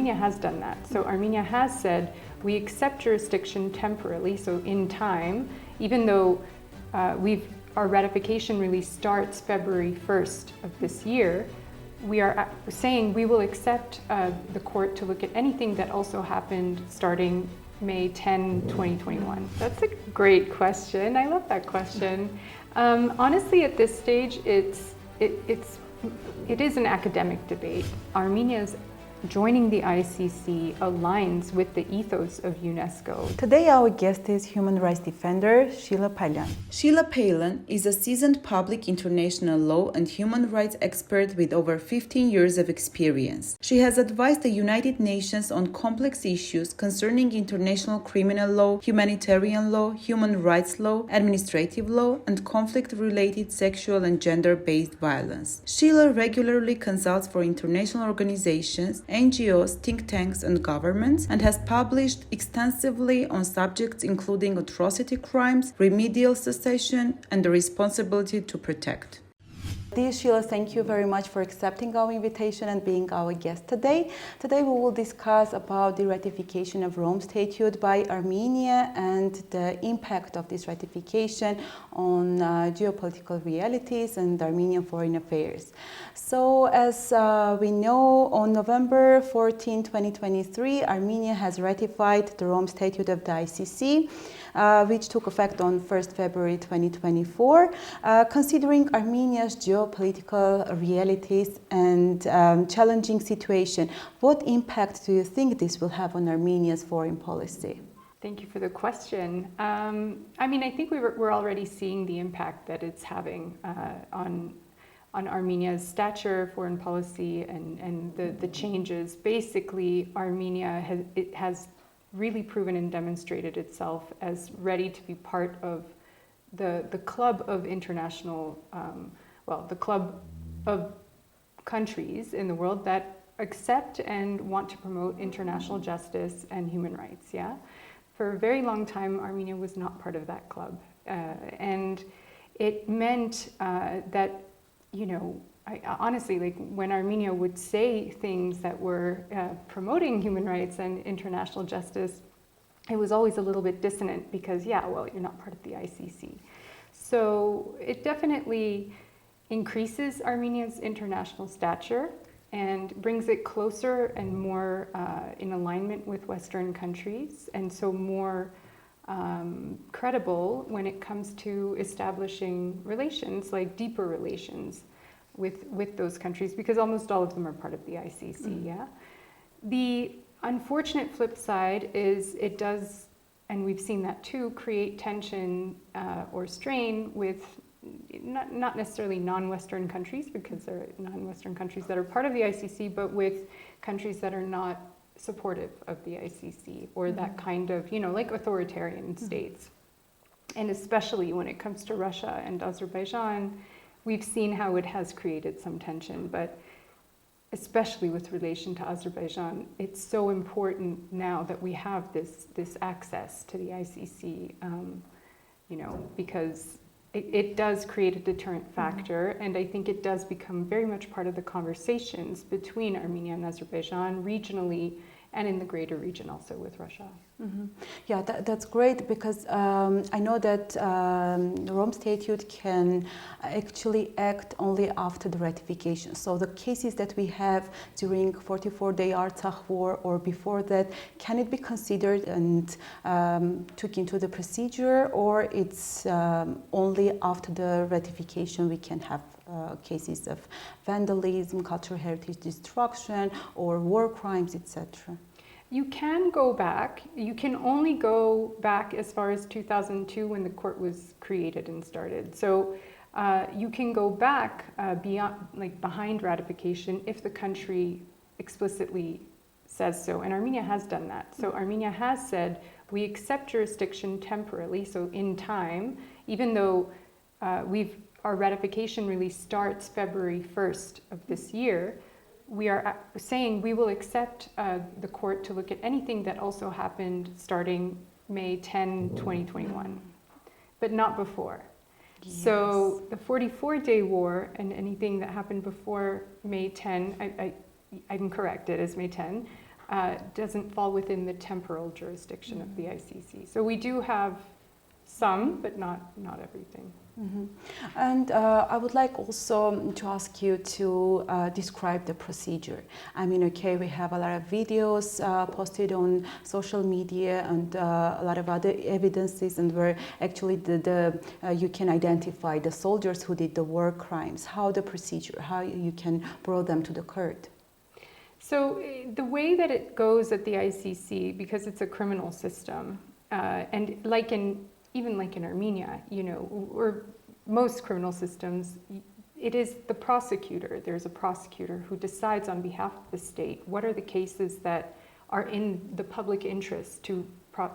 Armenia has done that. So Armenia has said, we accept jurisdiction temporarily, so in time, even though our ratification really starts February 1st of this year, we are saying we will accept the court to look at anything that also happened starting May 10, 2021. That's a great question. I love that question. Honestly, at this stage, it is an academic debate. Armenia's joining the ICC aligns with the ethos of UNESCO. Today our guest is human rights defender Sheila Paylan. Sheila Paylan is a seasoned public international law and human rights expert with over 15 years of experience. She has advised the United Nations on complex issues concerning international criminal law, humanitarian law, human rights law, administrative law, and conflict-related sexual and gender-based violence. Sheila regularly consults for international organizations, NGOs, think tanks, and governments, and has published extensively on subjects including atrocity crimes, remedial cessation, and the responsibility to protect. Dear Sheila, thank you very much for accepting our invitation and being our guest today. Today we will discuss about the ratification of Rome Statute by Armenia and the impact of this ratification on geopolitical realities and Armenian foreign affairs. So as we know, on November 14, 2023, Armenia has ratified the Rome Statute of the ICC, which took effect on 1st February 2024. Considering Armenia's geopolitical realities and challenging situation, what impact do you think this will have on Armenia's foreign policy? Thank you for the question. I mean, I think we're already seeing the impact that it's having on Armenia's stature, foreign policy, and the changes. Basically, Armenia has really proven and demonstrated itself as ready to be part of the club of international, the club of countries in the world that accept and want to promote international justice and human rights, yeah? For a very long time, Armenia was not part of that club. And it meant that, you know, honestly, like when Armenia would say things that were promoting human rights and international justice, it was always a little bit dissonant because, yeah, well, you're not part of the ICC. So it definitely increases Armenia's international stature and brings it closer and more in alignment with Western countries, and so more credible when it comes to establishing relations, like deeper relations with those countries, because almost all of them are part of the ICC, yeah? The unfortunate flip side is it does, and we've seen that too, create tension or strain with not necessarily non-Western countries, because there are non-Western countries that are part of the ICC, but with countries that are not supportive of the ICC or that kind of, you know, like authoritarian states. And especially when it comes to Russia and Azerbaijan, we've seen how it has created some tension, but especially with relation to Azerbaijan, it's so important now that we have this access to the ICC, you know, because it does create a deterrent factor, and I think it does become very much part of the conversations between Armenia and Azerbaijan regionally and in the greater region also with Russia. Yeah, that's great, because I know that the Rome Statute can actually act only after the ratification. So the cases that we have during 44-day Artsakh war or before that, can it be considered and took into the procedure, or it's only after the ratification we can have cases of vandalism, cultural heritage destruction, or war crimes, etc.? You can go back. You can only go back as far as 2002 when the court was created and started. So you can go back beyond, like behind ratification, if the country explicitly says so. And Armenia has done that. So Armenia has said, we accept jurisdiction temporarily, so in time, even though our ratification really starts February 1st of this year, we are saying we will accept the court to look at anything that also happened starting May 10, 2021, but not before. Yes. So the 44-day war and anything that happened before May 10, I'm correct, it is May 10, doesn't fall within the temporal jurisdiction of the ICC. So we do have some, but not everything. And I would like also to ask you to describe the procedure. I mean, okay, we have a lot of videos posted on social media and a lot of other evidences, and where actually you can identify the soldiers who did the war crimes. How the procedure, how you can bring them to the court. So the way that it goes at the ICC, because it's a criminal system, and even like in Armenia, or most criminal systems, it is the prosecutor. There's a prosecutor who decides on behalf of the state what are the cases that are in the public interest to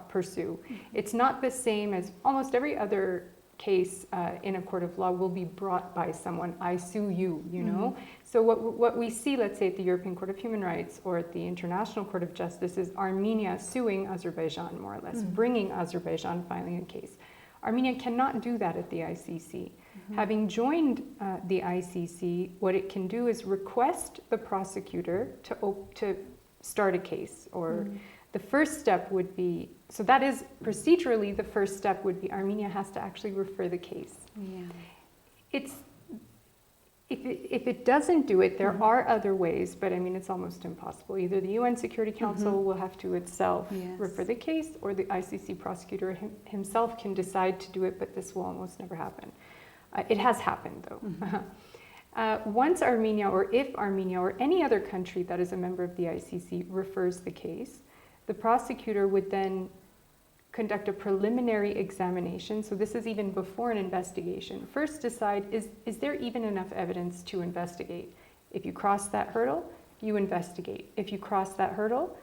pursue. It's not the same as almost every other case in a court of law will be brought by someone. I sue you, you know? So what we see, let's say, at the European Court of Human Rights or at the International Court of Justice is Armenia suing Azerbaijan, more or less, bringing Azerbaijan filing a case. Armenia cannot do that at the ICC. Having joined the ICC, what it can do is request the prosecutor to start a case, or the first step would be, so that is procedurally the first step would be Armenia has to actually refer the case. If it doesn't do it, there are other ways, but I mean, it's almost impossible. Either the UN Security Council will have to itself refer the case, or the ICC prosecutor himself can decide to do it, but this will almost never happen. It has happened, though. Once Armenia, or if Armenia or any other country that is a member of the ICC refers the case, the prosecutor would then conduct a preliminary examination. So this is even before an investigation. First decide, is there even enough evidence to investigate? If you cross that hurdle, you investigate. If you cross that hurdle,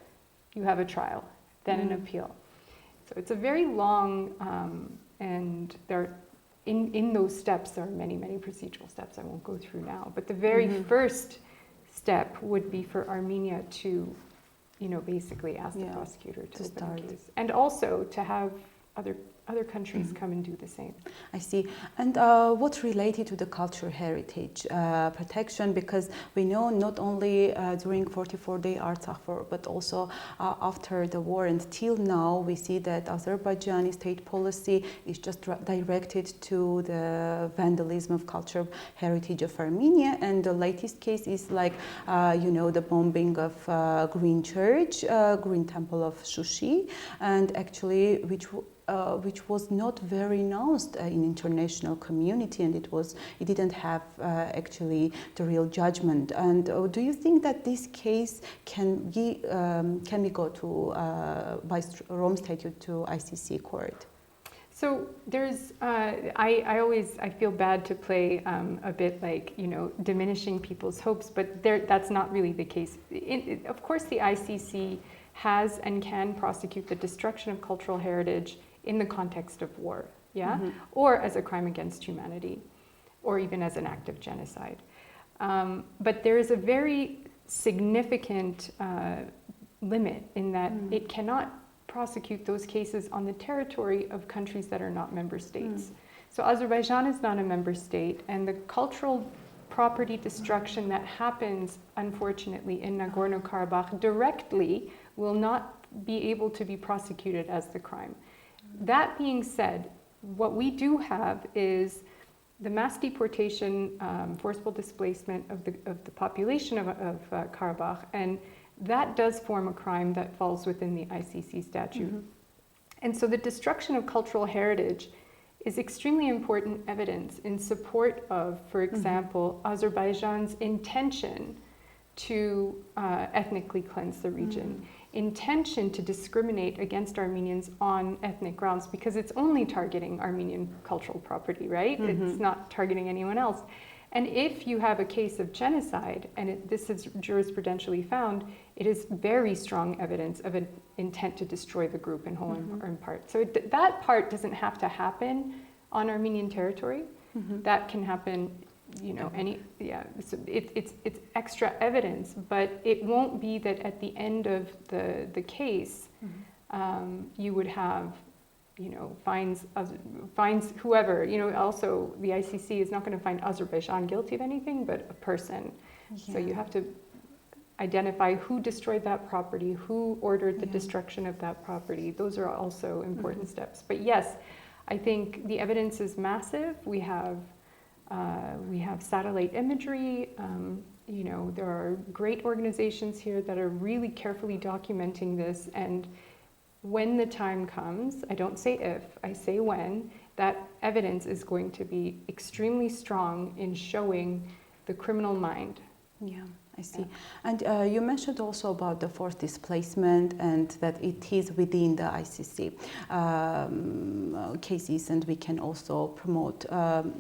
you have a trial, then an appeal. So it's a very long, and there, in those steps, there are many, many procedural steps I won't go through now. But the very first step would be for Armenia to basically ask the prosecutor to open the case. And also to have other countries come and do the same. I see. And what's related to the cultural heritage protection? Because we know not only during 44-day Artsakh war, but also after the war and till now, we see that Azerbaijani state policy is just directed to the vandalism of cultural heritage of Armenia. And the latest case is like, the bombing of Green Church, Green Temple of Shushi, and actually which was not very announced in international community, and it didn't have actually the real judgment. And do you think that this case can be go to by Rome Statute to ICC court? So there's, I feel bad to play a bit like, diminishing people's hopes, but that's not really the case. Of course, the ICC has and can prosecute the destruction of cultural heritage in the context of war, or as a crime against humanity, or even as an act of genocide. But there is a very significant limit in that it cannot prosecute those cases on the territory of countries that are not member states. So Azerbaijan is not a member state, and the cultural property destruction that happens, unfortunately, in Nagorno-Karabakh directly will not be able to be prosecuted as the crime. That being said, what we do have is the mass deportation, forcible displacement of the population of Karabakh, and that does form a crime that falls within the ICC statute. And so the destruction of cultural heritage is extremely important evidence in support of, for example, Azerbaijan's intention to ethnically cleanse the region. Intention to discriminate against Armenians on ethnic grounds, because it's only targeting Armenian cultural property, right? It's not targeting anyone else. And if you have a case of genocide, and this is jurisprudentially found, it is very strong evidence of an intent to destroy the group in whole or in part. So that part doesn't have to happen on Armenian territory. That can happen so it's extra evidence, but it won't be that at the end of the case, you would have, fines whoever, also the ICC is not going to find Azerbaijan guilty of anything, but a person. So you have to identify who destroyed that property, who ordered the destruction of that property. Those are also important steps. But yes, I think the evidence is massive. We have satellite imagery. You know, there are great organizations here that are really carefully documenting this. And when the time comes, I don't say if, I say when, that evidence is going to be extremely strong in showing the criminal mind. Yeah, I see. And you mentioned also about the forced displacement and that it is within the ICC cases, and we can also promote,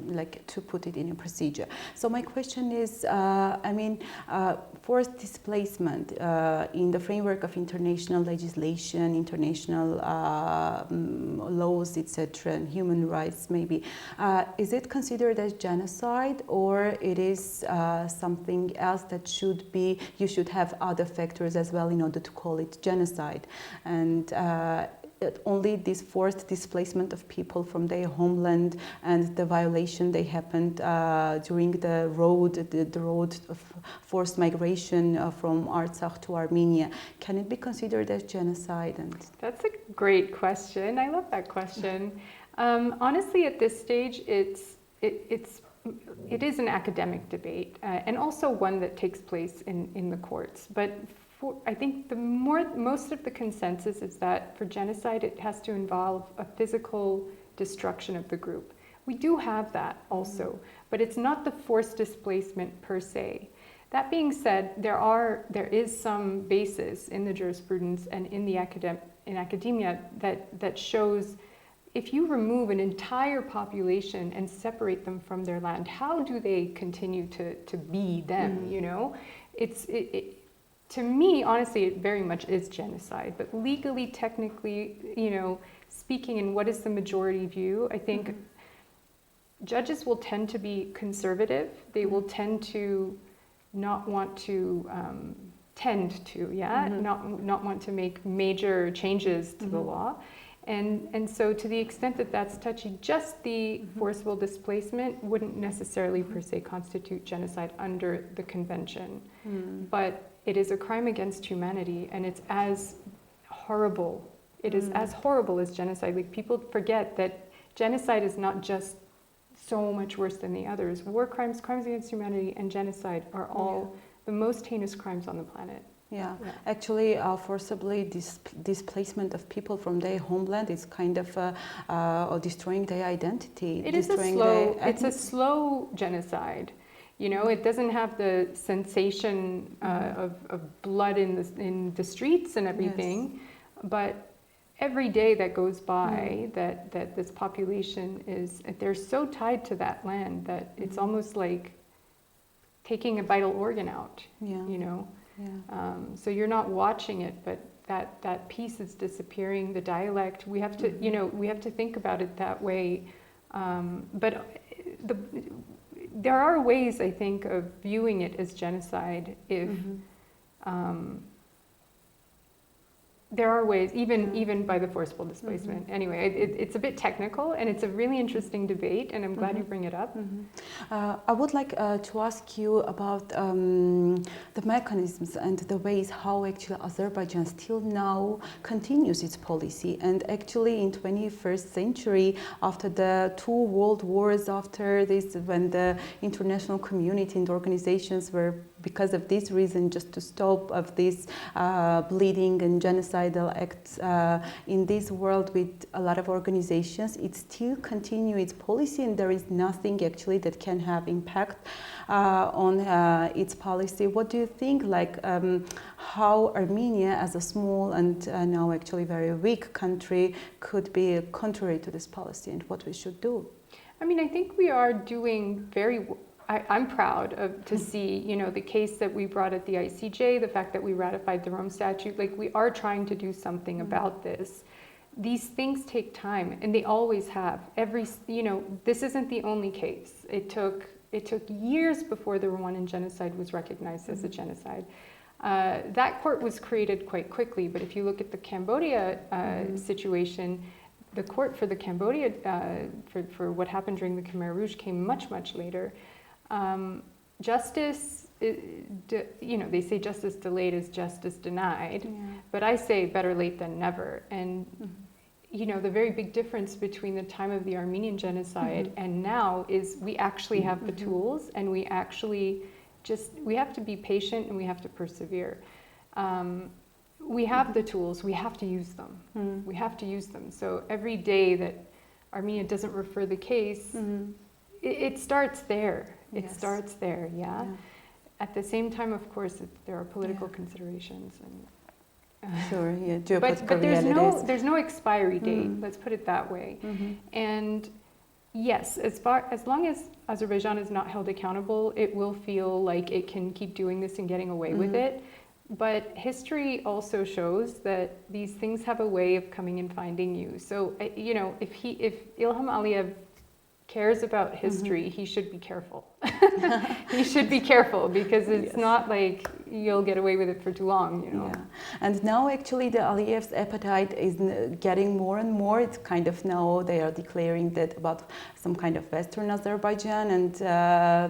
like, to put it in a procedure. So my question is, forced displacement in the framework of international legislation, international laws, etc., and human rights, maybe, is it considered as genocide, or it is something else that you should have other factors as well in order to call it genocide? And only this forced displacement of people from their homeland and the violation they happened during the road of forced migration from Artsakh to Armenia, can it be considered as genocide? And that's a great question. I love that question. Honestly, at this stage, it is an academic debate, and also one that takes place in the courts. But I think most of the consensus is that for genocide, it has to involve a physical destruction of the group. We do have that also, but it's not the forced displacement per se. That being said, there is some basis in the jurisprudence and in academia that shows, if you remove an entire population and separate them from their land, how do they continue to be them? You know, to me, honestly, it very much is genocide. But legally, technically, you know, speaking in what is the majority view, I think judges will tend to be conservative. They will tend to not want to not want to make major changes to the law. And so to the extent that that's touchy, just the forcible displacement wouldn't necessarily per se constitute genocide under the convention. But it is a crime against humanity, and it's as horrible. It is as horrible as genocide. Like, people forget that genocide is not just so much worse than the others. War crimes, crimes against humanity, and genocide are all the most heinous crimes on the planet. Yeah. Actually, forcibly displacement of people from their homeland is kind of destroying their identity. It's a slow genocide. You know, it doesn't have the sensation of blood in the streets and everything, but every day that goes by that this population they're so tied to that land that it's almost like taking a vital organ out, you know. So you're not watching it, but that piece is disappearing, the dialect. We have to, you know, we have to think about it that way. But there are ways, I think, of viewing it as genocide if there are ways, even by the forcible displacement. Anyway, it's a bit technical, and it's a really interesting debate, and I'm glad you bring it up. I would like to ask you about the mechanisms and the ways how actually Azerbaijan still now continues its policy. And actually in 21st century, after the 2 world wars, after this, when the international community and organizations were, because of this reason, just to stop of this bleeding and genocidal acts in this world with a lot of organizations, it still continues its policy, and there is nothing actually that can have impact on its policy. What do you think, like how Armenia, as a small and now actually very weak country, could be contrary to this policy, and what we should do? I mean, I think we are doing very I'm proud to see, you know, the case that we brought at the ICJ, the fact that we ratified the Rome Statute. Like, we are trying to do something about this. These things take time, and they always have. You know, this isn't the only case. It took years before the Rwandan genocide was recognized as a genocide. That court was created quite quickly, but if you look at the Cambodia situation, the court for the Cambodia, for what happened during the Khmer Rouge came much, much later. Justice they say justice delayed is justice denied, but I say better late than never. And the very big difference between the time of the Armenian genocide and now is we actually have the tools, and we actually we have to be patient, and we have to persevere. We have the tools, we have to use them. We have to use them. So every day that Armenia doesn't refer the case, it starts there. It starts there, yeah. At the same time, of course, there are political considerations and sure, yeah, geopolitical but realities. there's no expiry date. Let's put it that way. And yes, as long as Azerbaijan is not held accountable, it will feel like it can keep doing this and getting away with it. But history also shows that these things have a way of coming and finding you. So if Ilham Aliyev cares about history, he should be careful. He should be careful, because it's not like you'll get away with it for too long, Yeah. And now actually the Aliyev's appetite is getting more and more. It's kind of now they are declaring that about some kind of Western Azerbaijan, and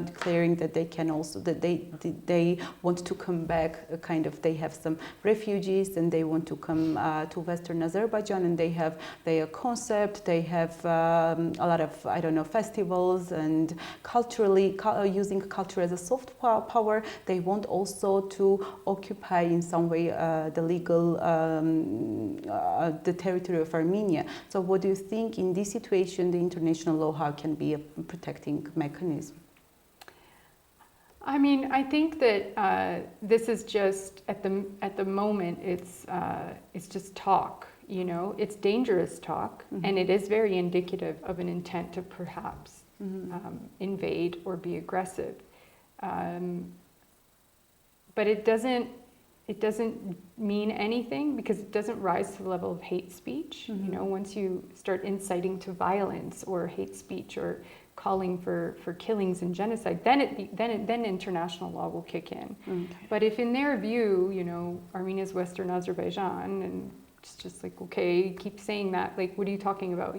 declaring that they can also, that they want to come back, kind of, they have some refugees and they want to come to Western Azerbaijan, and they have their concept, they have a lot of, I don't know, festivals, and culturally using culture as a soft power. They want also to occupy in some way the legal the territory of Armenia. So what do you think in this situation the international law, how can be a protecting mechanism? I mean, I think that this is just at the moment it's just talk. It's dangerous talk, and it is very indicative of an intent to perhaps invade or be aggressive. But it doesn't mean anything, because it doesn't rise to the level of hate speech. Once you start inciting to violence or hate speech or calling for killings and genocide, then international law will kick in. But if in their view, Armenia's Western Azerbaijan, and it's just like, okay, keep saying that, like, what are you talking about?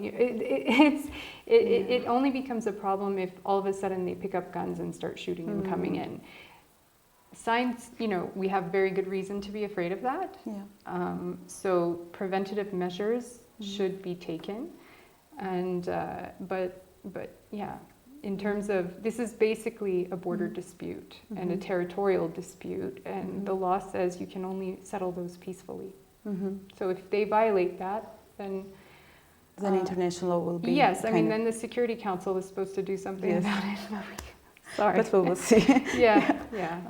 It only becomes a problem if all of a sudden they pick up guns and start shooting and coming in. Signs, we have very good reason to be afraid of that. So preventative measures should be taken. And but yeah, in terms of, this is basically a border dispute and a territorial dispute, and the law says you can only settle those peacefully. So if they violate that, then international law will be. Yes, I mean, then the Security Council is supposed to do something about it. Sorry. But we will see. Yeah.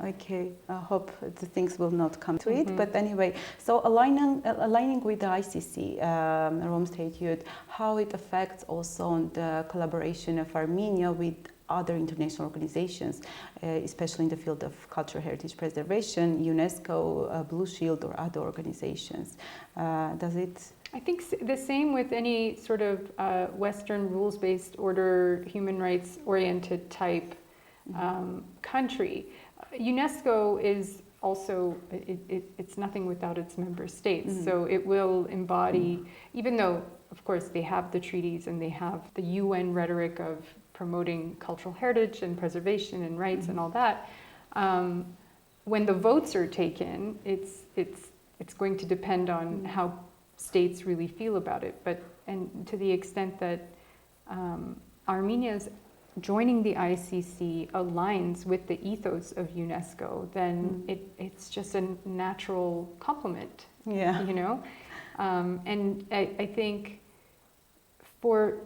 Okay, I hope the things will not come to it. But anyway, so aligning with the ICC, Rome Statute, how it affects also on the collaboration of Armenia with other international organizations, especially in the field of cultural heritage preservation, UNESCO, Blue Shield, or other organizations. Does it? I think the same with any sort of Western rules-based order, human rights-oriented type country. UNESCO is also, it's nothing without its member states. So it will embody, even though, of course, they have the treaties and they have the UN rhetoric of promoting cultural heritage and preservation and rights and all that, when the votes are taken, it's going to depend on how states really feel about it. And to the extent that Armenia's joining the ICC aligns with the ethos of UNESCO, then it's just a natural complement. And I think for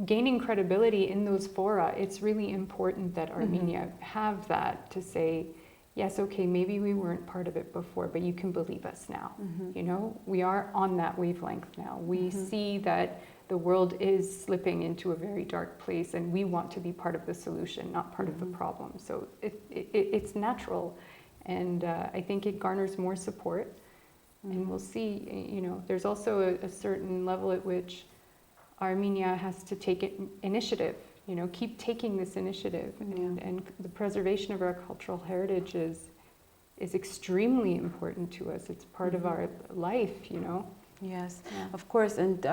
gaining credibility in those fora, it's really important that Armenia have that to say, yes, okay, maybe we weren't part of it before, but you can believe us now. We are on that wavelength now. We see that the world is slipping into a very dark place, and we want to be part of the solution, not part of the problem. So it's natural, and I think it garners more support. And we'll see, there's also a certain level at which Armenia has to take initiative, keep taking this initiative. And the preservation of our cultural heritage is extremely important to us. It's part of our life, Yes, Yeah. of course. And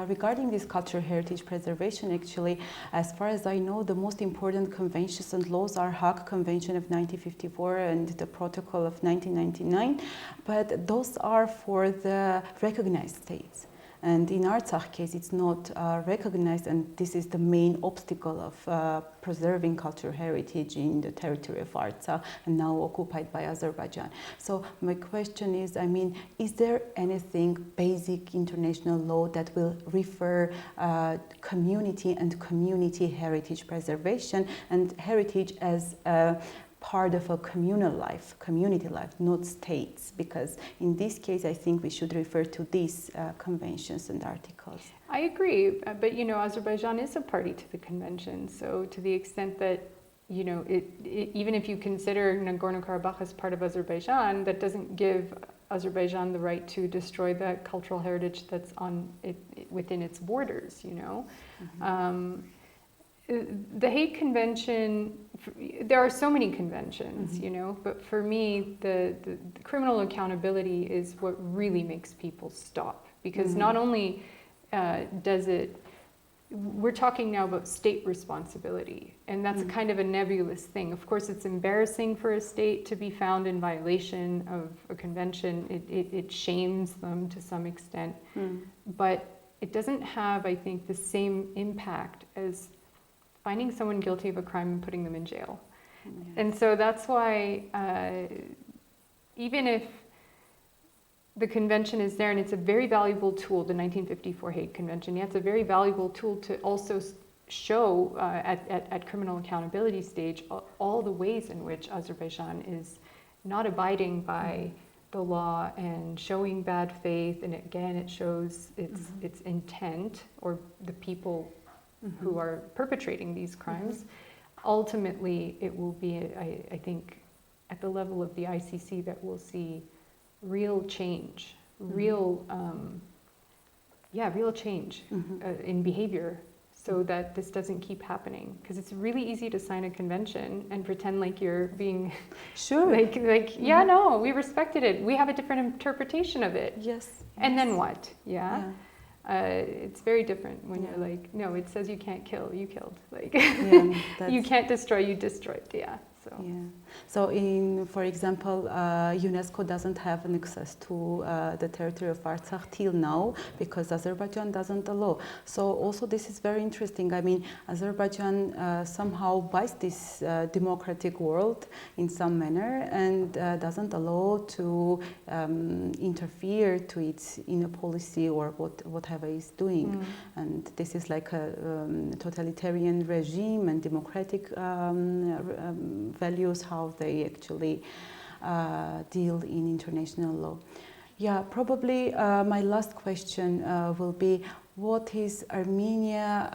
regarding this cultural heritage preservation, actually, as far as I know, the most important conventions and laws are Hague Convention of 1954 and the Protocol of 1999. But those are for the recognized states. And in Artsakh case, it's not recognized, and this is the main obstacle of preserving cultural heritage in the territory of Artsakh and now occupied by Azerbaijan. So my question is, I mean, is there anything basic international law that will refer community and community heritage preservation and heritage as part of a communal life, community life, not states, because in this case I think we should refer to these conventions and articles. I agree, but Azerbaijan is a party to the convention, so to the extent that even if you consider Nagorno-Karabakh as part of Azerbaijan, that doesn't give Azerbaijan the right to destroy the cultural heritage that's within its borders. Mm-hmm. The Hague Convention, there are so many conventions, mm-hmm. But for me, the criminal accountability is what really makes people stop. Because mm-hmm. not only does it, we're talking now about state responsibility, and that's mm-hmm. a kind of a nebulous thing. Of course, it's embarrassing for a state to be found in violation of a convention. It shames them to some extent, but it doesn't have, I think, the same impact as finding someone guilty of a crime and putting them in jail. Yes. And so that's why even if the convention is there, and it's a very valuable tool, the 1954 Hague Convention, yeah, it's a very valuable tool to also show at criminal accountability stage all the ways in which Azerbaijan is not abiding by the law and showing bad faith, and again it shows its intent, or the people who are perpetrating these crimes. Ultimately, it will be, I think, at the level of the ICC that we'll see real change, real change in behavior, so that this doesn't keep happening. Because it's really easy to sign a convention and pretend like you're being sure, yeah, no, we respected it. We have a different interpretation of it. Yes. And then what? Yeah. It's very different when you're like, no, it says you can't kill, you killed. You can't destroy, you destroyed. Yeah. So for example, UNESCO doesn't have an access to the territory of Artsakh till now because Azerbaijan doesn't allow. So also this is very interesting. I mean, Azerbaijan somehow buys this democratic world in some manner and doesn't allow to interfere to its inner policy or whatever it's doing. And this is like a totalitarian regime and democratic values, how they actually deal in international law. Yeah, probably my last question will be, what is Armenia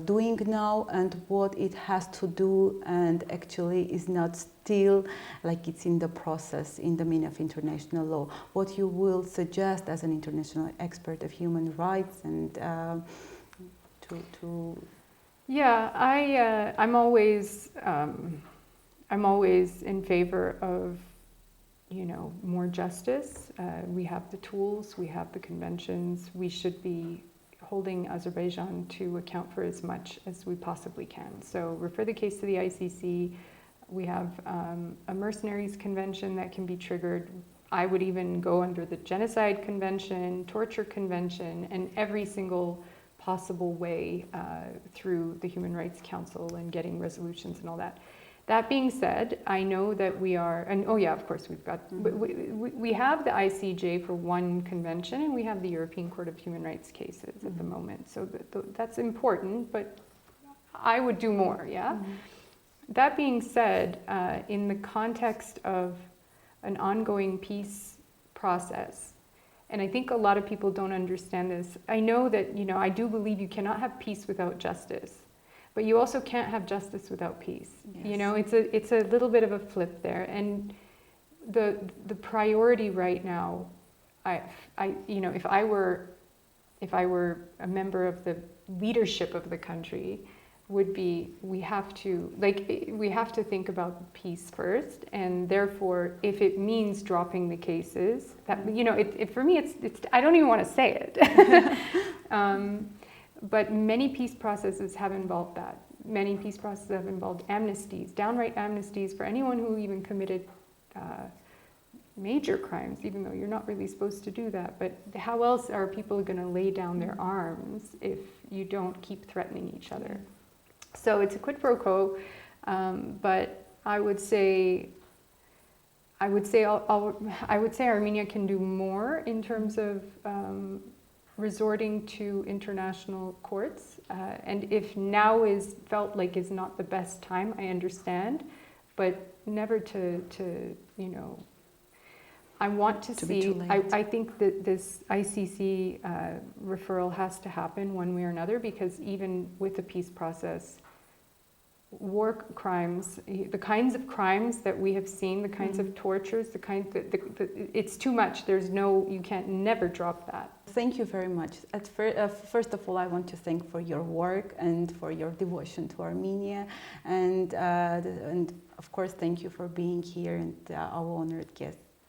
doing now and what it has to do and actually is not still like it's in the process in the meaning of international law? What you will suggest as an international expert of human rights and to... Yeah, I'm always in favor of, more justice. We have the tools, we have the conventions. We should be holding Azerbaijan to account for as much as we possibly can. So refer the case to the ICC. We have a mercenaries convention that can be triggered. I would even go under the genocide convention, torture convention, and every single possible way through the Human Rights Council and getting resolutions and all that. That being said, I know that we are, and of course we've got, we have the ICJ for one convention and we have the European Court of Human Rights cases at the moment. So that's important, but I would do more, yeah? That being said, in the context of an ongoing peace process, and I think a lot of people don't understand this. I know that, I do believe you cannot have peace without justice. But you also can't have justice without peace. Yes. It's a little bit of a flip there, and the priority right now, if I were a member of the leadership of the country, would be we have to think about peace first, and therefore if it means dropping the cases, that for me it's I don't even want to say it. But many peace processes have involved that. Many peace processes have involved amnesties, downright amnesties for anyone who even committed major crimes, even though you're not really supposed to do that. But how else are people going to lay down their arms if you don't keep threatening each other? So it's a quid pro quo, but I would say Armenia can do more in terms of resorting to international courts, and if now is felt like is not the best time, I understand, but never to I want to see. I think that this ICC referral has to happen one way or another, because even with the peace process, war crimes, the kinds of crimes that we have seen, the kinds of tortures, it's too much. You can't never drop that. Thank you very much. First of all, I want to thank for your work and for your devotion to Armenia, and of course, thank you for being here and our honored guest.